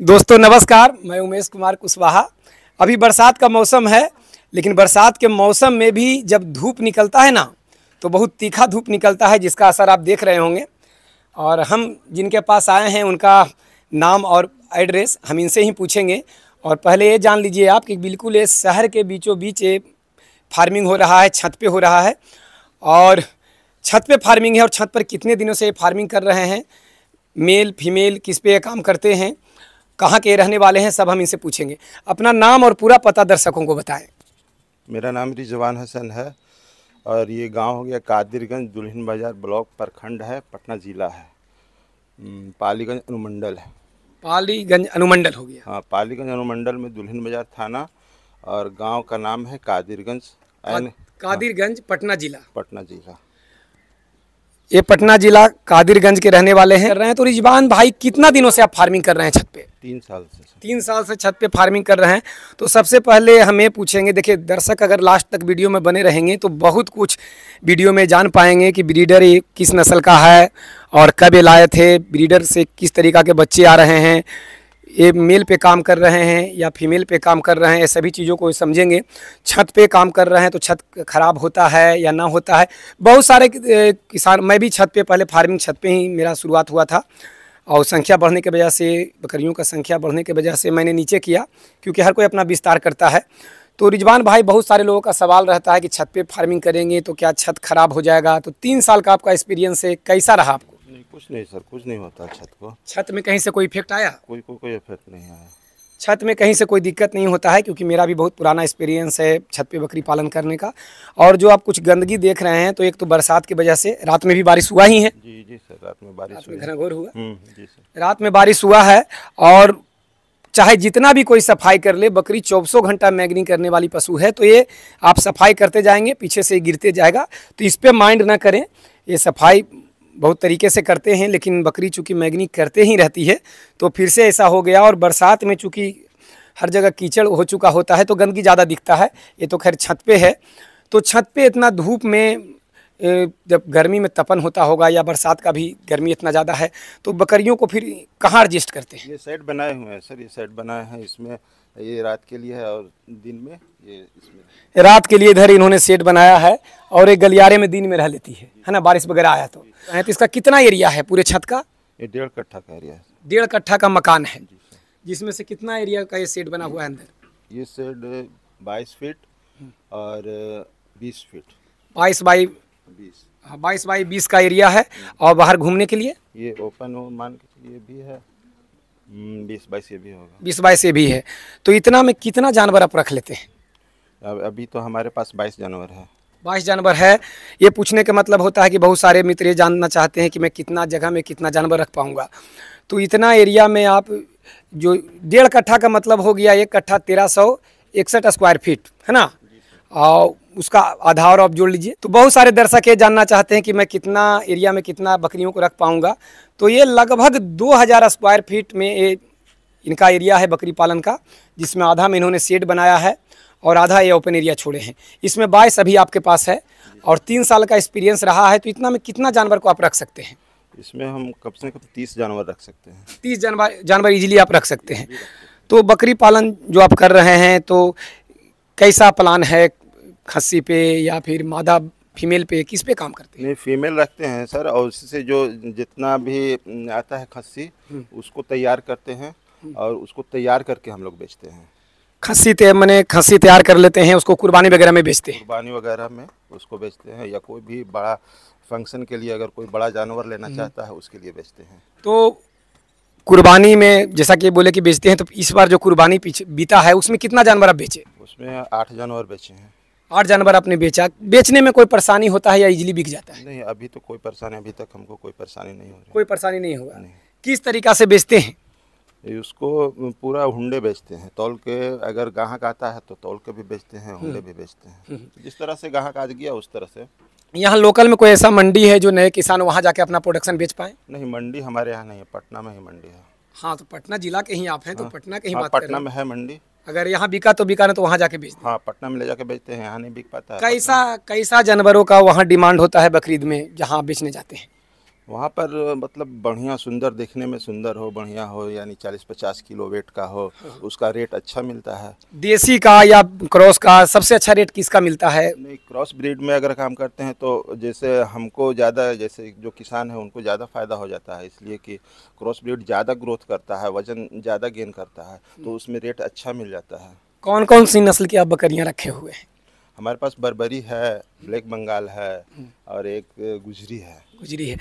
दोस्तों नमस्कार, मैं उमेश कुमार कुशवाहा। अभी बरसात का मौसम है, लेकिन बरसात के मौसम में भी जब धूप निकलता है ना, तो बहुत तीखा धूप निकलता है, जिसका असर आप देख रहे होंगे। और हम जिनके पास आए हैं उनका नाम और एड्रेस हम इनसे ही पूछेंगे। और पहले ये जान लीजिए आप कि बिल्कुल ये शहर के बीचों बीच ये फार्मिंग हो रहा है, छत पे हो रहा है। और छत पे फार्मिंग है, और छत पर कितने दिनों से ये फार्मिंग कर रहे हैं, मेल फीमेल किस पे ये काम करते हैं, कहाँ के रहने वाले हैं, सब हम इनसे पूछेंगे। अपना नाम और पूरा पता दर्शकों को बताएं। मेरा नाम रिजवान हसन है और ये गांव हो गया कादिरगंज, दुल्हिन बाजार ब्लॉक प्रखंड है, पटना ज़िला है। पालीगंज अनुमंडल है। पालीगंज अनुमंडल हो गया। हाँ, पालीगंज अनुमंडल में दुल्हिन बाजार थाना और गांव का नाम है कादिरगंज कादिरगंज पटना जिला। पटना जिला। ये पटना जिला कादिरगंज के रहने वाले हैं। तो रिजवान भाई, कितना दिनों से आप फार्मिंग कर रहे हैं छत पे? 3 साल से। 3 साल से छत पे फार्मिंग कर रहे हैं। तो सबसे पहले हमें पूछेंगे, देखिए दर्शक अगर लास्ट तक वीडियो में बने रहेंगे तो बहुत कुछ वीडियो में जान पाएंगे कि ब्रीडर ये किस नस्ल का है और कब ये लाए थे, ब्रीडर से किस तरीक़ा के बच्चे आ रहे हैं, ये मेल पे काम कर रहे हैं या फीमेल पे काम कर रहे हैं, ये सभी चीज़ों को समझेंगे। छत पे काम कर रहे हैं तो छत ख़राब होता है या ना होता है। बहुत सारे किसान, मैं भी छत पे पहले फार्मिंग छत पे ही मेरा शुरुआत हुआ था, और संख्या बढ़ने की वजह से, बकरियों का संख्या बढ़ने की वजह से मैंने नीचे किया, क्योंकि हर कोई अपना विस्तार करता है। तो रिजवान भाई, बहुत सारे लोगों का सवाल रहता है कि छत पे फार्मिंग करेंगे तो क्या छत ख़राब हो जाएगा? तो 3 साल का आपका एक्सपीरियंस है, कैसा रहा आपको? नहीं, कुछ नहीं सर, कुछ नहीं होता छत को। छत में कहीं से कोई इफेक्ट आया? कोई इफेक्ट नहीं आया। छत में कहीं से कोई दिक्कत नहीं होता है, क्योंकि मेरा भी बहुत पुराना एक्सपीरियंस है छत पे बकरी पालन करने का। और जो आप कुछ गंदगी देख रहे हैं, तो एक तो बरसात की वजह से, रात में भी बारिश हुआ ही है। जी सर, रात में बारिश रात में घनघोर हुआ। जी सर, रात में बारिश हुआ है। और चाहे जितना भी कोई सफाई कर ले, बकरी 24 घंटा मैगनिंग करने वाली पशु है, तो ये आप सफाई करते जाएंगे, पीछे से गिरते जाएगा। तो इस पर माइंड ना करें, ये सफाई बहुत तरीके से करते हैं, लेकिन बकरी चूँकि मैगनी करते ही रहती है, तो फिर से ऐसा हो गया। और बरसात में चूँकि हर जगह कीचड़ हो चुका होता है, तो गंदगी ज़्यादा दिखता है। ये तो खैर छत पे है, तो छत पे इतना धूप में, जब गर्मी में तपन होता होगा या बरसात का भी गर्मी इतना ज़्यादा है, तो बकरियों को फिर कहाँ एडजस्ट करते हैं? ये सेट बनाए हुए हैं सर, ये सेट बनाए हैं, इसमें ये रात के लिए है और दिन में ये इसमें। रात के लिए इधर इन्होंने सेट बनाया है, और एक गलियारे में दिन में रह लेती है ना, बारिश वगैरह आया तो। इसका कितना एरिया है पूरे छत का? ये 1.5 कट्ठा का एरिया है। 1.5 कट्ठा का मकान है, जिसमें से कितना एरिया का ये सेट बना हुआ है अंदर? ये सेट 22 फीट और 20 फीट। 22 बाई 20। हाँ, 22 बाई 20 का एरिया है। और बाहर घूमने के लिए ये ओपन हो, मान के चलिए भी है, 20 बाई से भी होगा। 20 बाई से भी है। तो इतना में कितना जानवर आप रख लेते हैं? अभी तो हमारे पास 22 जानवर है। 22 जानवर है। ये पूछने का मतलब होता है कि बहुत सारे मित्र ये जानना चाहते हैं कि मैं कितना जगह में कितना जानवर रख पाऊंगा। तो इतना एरिया में आप, जो 1.5 कट्ठा का मतलब हो गया 1 कट्ठा 1361 स्क्वायर फीट है ना, और उसका आधा और आप जोड़ लीजिए। तो बहुत सारे दर्शक ये जानना चाहते हैं कि मैं कितना एरिया में कितना बकरियों को रख पाऊंगा। तो ये लगभग 2000 स्क्वायर फीट में ये इनका एरिया है बकरी पालन का, जिसमें आधा में इन्होंने शेड बनाया है और आधा ये ओपन एरिया छोड़े हैं। इसमें 22 अभी आपके पास है, और 3 साल का एक्सपीरियंस रहा है। तो इतना में कितना जानवर को आप रख सकते हैं? इसमें हम कम से कम 30 जानवर रख सकते हैं। 30 जानवर इजीली आप रख सकते हैं। तो बकरी पालन जो आप कर रहे हैं, तो कैसा प्लान है? खस्सी पे या फिर मादा फीमेल पे, किस पे काम करते हैं? नहीं, फीमेल रखते हैं सर, और उससे जो जितना भी आता है खस्सी, उसको तैयार करते हैं और उसको तैयार करके हम लोग बेचते हैं। खस्सी तैयार कर लेते हैं, उसको कुर्बानी वगैरह में बेचते हैं। कुर्बानी वगैरह में उसको बेचते हैं, या कोई भी बड़ा फंक्शन के लिए अगर कोई बड़ा जानवर लेना चाहता है उसके लिए बेचते हैं। तो कुर्बानी में जैसा कि बोले कि बेचते हैं, तो इस बार जो कुर्बानी पीछे बीता है, उसमें कितना जानवर आप बेचे? उसमें 8 जानवर बेचे हैं। 8 जानवर आपने बेचा। बेचने में कोई परेशानी होता है या इजीली बिक जाता है? नहीं, अभी तो कोई परेशानी, अभी तक हमको कोई परेशानी नहीं हो रही। कोई परेशानी नहीं होगा। किस तरीक़ा से बेचते हैं? उसको पूरा हुंडे बेचते हैं, तौल के। अगर ग्राहक आता है तो तौल के भी बेचते हैं, हुंडे भी बेचते हैं। जिस तरह से ग्राहक आज गया उस तरह से। यहाँ लोकल में कोई ऐसा मंडी है जो नए किसान वहाँ जाके अपना प्रोडक्शन बेच पाए? नहीं, मंडी हमारे यहाँ नहीं है, पटना में ही मंडी है। हाँ, तो पटना जिला के ही आप हैं, तो पटना के ही बात पटना में है मंडी। अगर यहाँ बिका तो बिका, ना तो वहाँ जाके बेचते हैं। हाँ, पटना में ले जाके बेचते हैं, यहाँ नहीं बिक पाता है। कैसा जानवरों का वहाँ डिमांड होता है बकरीद में, जहाँ बेचने जाते हैं? वहाँ पर मतलब बढ़िया सुंदर, देखने में सुंदर हो, बढ़िया हो, यानी 40-50 किलो वेट का हो, उसका रेट अच्छा मिलता है। देसी का या क्रॉस का सबसे अच्छा रेट किसका मिलता है? नहीं, क्रॉस ब्रीड में अगर काम करते हैं तो जैसे हमको ज़्यादा, जैसे जो किसान है उनको ज़्यादा फ़ायदा हो जाता है, इसलिए कि क्रॉस ब्रीड ज़्यादा ग्रोथ करता है, वज़न ज़्यादा गेन करता है, तो उसमें रेट अच्छा मिल जाता है। कौन कौन सी नस्ल की आप बकरियां रखे हुए हैं? हमारे पास बर्बरी है, ब्लैक बंगाल है और एक गुजरी है। गुजरी है।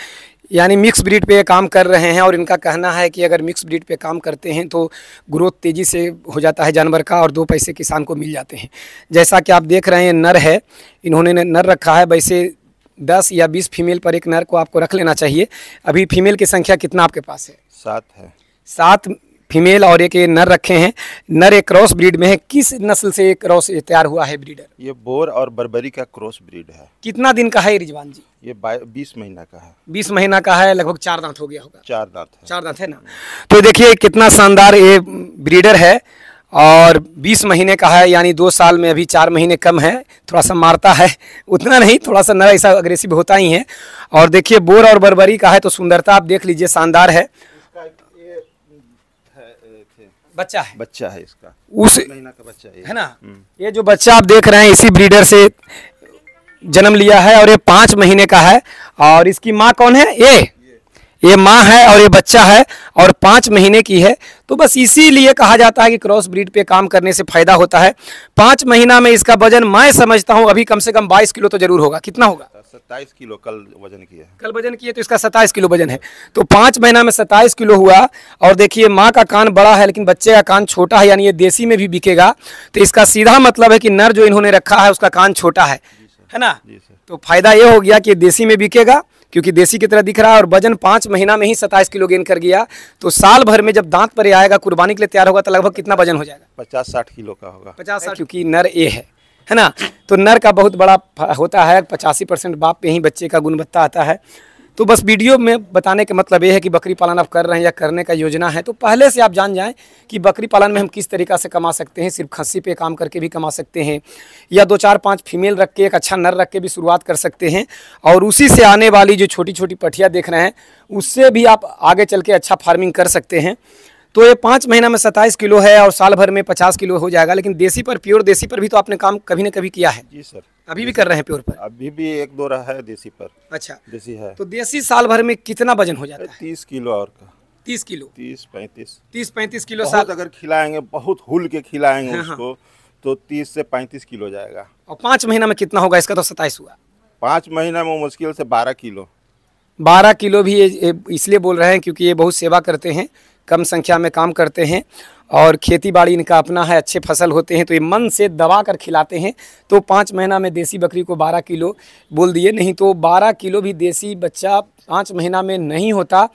यानी मिक्स ब्रीड पे ये काम कर रहे हैं और इनका कहना है कि अगर मिक्स ब्रीड पे काम करते हैं तो ग्रोथ तेज़ी से हो जाता है जानवर का और 2 पैसे किसान को मिल जाते हैं। जैसा कि आप देख रहे हैं नर है, इन्होंने नर रखा है। वैसे 10 या 20 फीमेल पर एक नर को आपको रख लेना चाहिए। अभी फीमेल की संख्या कितना आपके पास है? 7 है। 7 फीमेल और एक ये नर रखे हैं। नर एक क्रॉस ब्रीड में है। किस नस्ल से एक क्रॉस तैयार हुआ है ब्रीडर? ये बोर और बर्बरी का क्रॉस ब्रीड है। कितना दिन का है ये रिजवान जी? ये 20 महीना का है। 20 महीना का है, लगभग 4 दांत हो गया होगा। 4 दांत है। 4 दांत है ना। तो देखिए कितना शानदार ये ब्रीडर है और 20 महीने का है, यानी 2 साल में अभी 4 महीने कम है। थोड़ा सा मारता है, उतना नहीं, थोड़ा सा नर ऐसा अग्रेसिव होता ही है। और देखिए बोर और बर्बरी का है तो सुंदरता आप देख लीजिए, शानदार है। बच्चा है, बच्चा है इसका, उस महीना का बच्चा है ना। ये जो बच्चा आप देख रहे हैं इसी ब्रीडर से जन्म लिया है और ये 5 महीने का है। और इसकी माँ कौन है? ये माँ है और ये बच्चा है और 5 महीने की है। तो बस इसीलिए कहा जाता है कि क्रॉस ब्रीड पे काम करने से फायदा होता है। 5 महीना में इसका वजन मैं समझता हूँ अभी कम से कम 22 किलो तो जरूर होगा। कितना होगा? 27 किलो कल वजन किया। कल वजन किए तो इसका 27 किलो वजन है। तो 5 महीना में 27 किलो हुआ। और देखिए माँ का कान बड़ा है लेकिन बच्चे का कान छोटा है, यानी ये देसी में भी बिकेगा। तो इसका सीधा मतलब है कि नर जो इन्होंने रखा है उसका कान छोटा है ना। तो फायदा ये हो गया कि देसी में बिकेगा क्योंकि देसी की तरह दिख रहा है और वजन 5 महीना में ही 27 किलो गेन कर गया। तो साल भर में जब दांत पर आएगा, कुर्बानी के लिए तैयार होगा, तो लगभग कितना वजन हो जाएगा? 50-60 किलो का होगा। 50-60, क्योंकि नर ए है ना। तो नर का बहुत बड़ा होता है, 85% बाप पे ही बच्चे का गुणवत्ता आता है। तो बस वीडियो में बताने का मतलब ये है कि बकरी पालन आप कर रहे हैं या करने का योजना है तो पहले से आप जान जाएं कि बकरी पालन में हम किस तरीक़ा से कमा सकते हैं। सिर्फ खस्सी पे काम करके भी कमा सकते हैं या 2-4-5 फीमेल रख के एक अच्छा नर रख के भी शुरुआत कर सकते हैं। और उसी से आने वाली जो छोटी छोटी पठिया देख रहे हैं उससे भी आप आगे चल के अच्छा फार्मिंग कर सकते हैं। तो ये 5 महीना में 27 किलो है और साल भर में 50 किलो हो जाएगा। लेकिन देसी पर, प्योर देसी पर भी तो आपने काम कभी न कभी किया है। जी सर। अभी भी कर रहे हैं प्योर पर? अभी भी 1-2 रहा है देसी पर। अच्छा, देसी है। तो देसी साल भर में कितना वजन हो जाता है? 30 किलो और का। 30 किलो? 30-35 किलो बहुत अगर खिलाएंगे, बहुत हुल के खिलाएंगे उसको तो 30 से 35 किलो जाएगा। और 5 महीना में कितना होगा? इसका तो 27 हुआ। 5 महीना में मुश्किल से 12 किलो। 12 किलो भी ये इसलिए बोल रहे हैं क्योंकि ये बहुत सेवा करते हैं, कम संख्या में काम करते हैं और खेती बाड़ी इनका अपना है, अच्छे फसल होते हैं तो ये मन से दबा कर खिलाते हैं। तो 5 महीना में देसी बकरी को 12 किलो बोल दिए, नहीं तो 12 किलो भी देसी बच्चा 5 महीना में नहीं होता।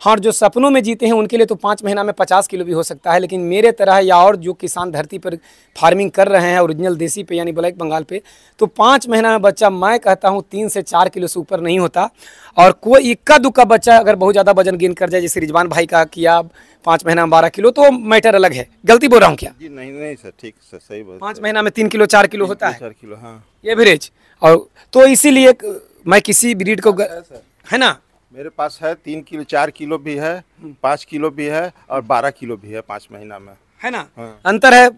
हाँ, जो सपनों में जीते हैं उनके लिए तो 5 महीना में 50 किलो भी हो सकता है। लेकिन मेरे तरह या और जो किसान धरती पर फार्मिंग कर रहे हैं ओरिजिनल देसी पे यानी ब्लैक बंगाल पे, तो 5 महीना में बच्चा मैं कहता हूँ 3 से 4 किलो से ऊपर नहीं होता। और कोई इक्का दुक्का बच्चा अगर बहुत ज़्यादा वजन गेन कर जाए, जैसे रिजवान भाई का किया 5 महीना में 12 किलो, तो मैटर अलग है। गलती बोल रहा हूँ क्या? जी नहीं सर, ठीक सर, सही बात। 5 महीना में 3 किलो 4 किलो होता है, 4 किलो, हाँ एवरेज। और तो इसीलिए मैं किसी ब्रीड को है ना, मेरे पास है 3 किलो 4 किलो भी है, 5 किलो भी है और 12 किलो भी है 5 महीना में, है ना। हाँ। अंतर है।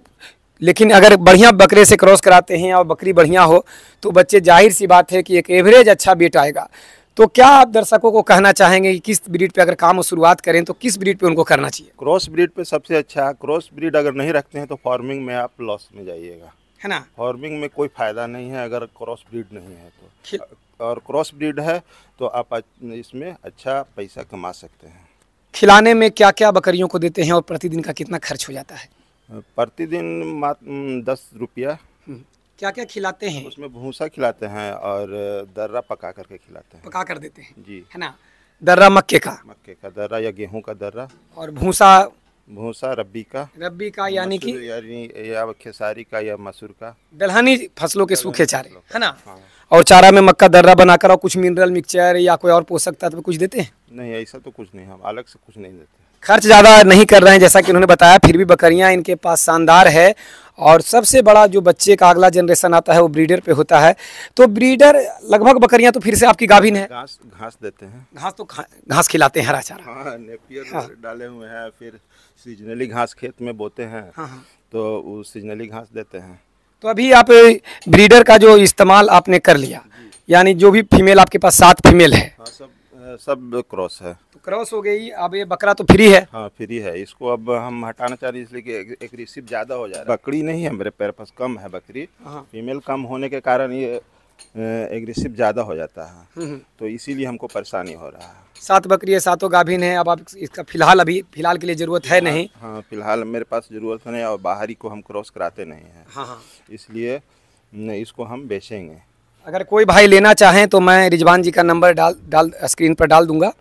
लेकिन अगर बढ़िया बकरे से क्रॉस कराते हैं और बकरी बढ़िया हो तो बच्चे, जाहिर सी बात है कि एक एवरेज अच्छा वेट आएगा। तो क्या आप दर्शकों को कहना चाहेंगे कि किस ब्रीड पे अगर काम शुरुआत करें तो किस ब्रीड पे उनको करना चाहिए? क्रॉस ब्रीड पे सबसे अच्छा। क्रॉस ब्रीड अगर नहीं रखते हैं तो फार्मिंग में आप लॉस में जाइएगा, है ना। फार्मिंग में कोई फायदा नहीं है अगर क्रॉस ब्रीड नहीं है तो। और क्रॉस ब्रीड है तो आप इसमें अच्छा पैसा कमा सकते हैं। खिलाने में क्या क्या बकरियों को देते हैं और प्रतिदिन का कितना खर्च हो जाता है? प्रतिदिन 10 रुपया। क्या क्या खिलाते हैं? उसमें भूसा खिलाते हैं और दर्रा पका करके खिलाते हैं। पका कर देते हैं जी, है ना। दर्रा मक्के का दर्रा या गेहूं का दर्रा, और भूसा रब्बी का यानी कि या खेसारी का या मसूर का, दलहनी फसलों के सूखे चारे, है ना। हाँ। और चारा में मक्का दर्रा बनाकर और कुछ मिनरल मिक्सचर या कोई और पोषक तत्व कुछ देते हैं? नहीं, ऐसा तो कुछ नहीं, हम अलग से कुछ नहीं देते। खर्च ज़्यादा नहीं कर रहे हैं जैसा कि उन्होंने बताया, फिर भी बकरियां इनके पास शानदार है और सबसे बड़ा जो बच्चे का अगला जनरेशन आता है वो ब्रीडर पे होता है। तो ब्रीडर लगभग बकरियां तो फिर से आपकी गाभिन है। घास घास देते हैं। घास तो घास खिलाते हैं, हरा चारा। हाँ, नेपियर डाले हुए हैं, फिर सीजनली घास खेत में बोते हैं। हाँ। तो वो सीजनली घास देते हैं। तो अभी आप ब्रीडर का जो इस्तेमाल आपने कर लिया, यानी जो भी फीमेल आपके पास 7 फीमेल है। हाँ, सब क्रॉस है। तो क्रॉस हो गई, अब ये बकरा तो फ्री है। हाँ, फ्री है। इसको अब हम हटाना चाह रहे हैं इसलिए कि एग्रेसिव ज़्यादा हो जा रहा है। बकरी नहीं है मेरे पैर पास, कम है बकरी। फीमेल कम होने के कारण ये एग्रेसिव ज़्यादा हो जाता है, तो इसीलिए हमको परेशानी हो रहा है। 7 बकरी है, 7 गाभिन है। अब आप इसका फिलहाल के लिए ज़रूरत है नहीं। हाँ, फिलहाल मेरे पास ज़रूरत नहीं, और बाहरी को हम क्रॉस कराते नहीं हैं। हाँ। इसलिए इसको हम बेचेंगे। अगर कोई भाई लेना चाहें तो मैं रिजवान जी का नंबर डाल स्क्रीन पर डाल दूंगा,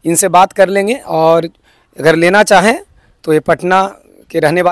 इनसे बात कर लेंगे। और अगर लेना चाहें तो ये पटना के रहने वाले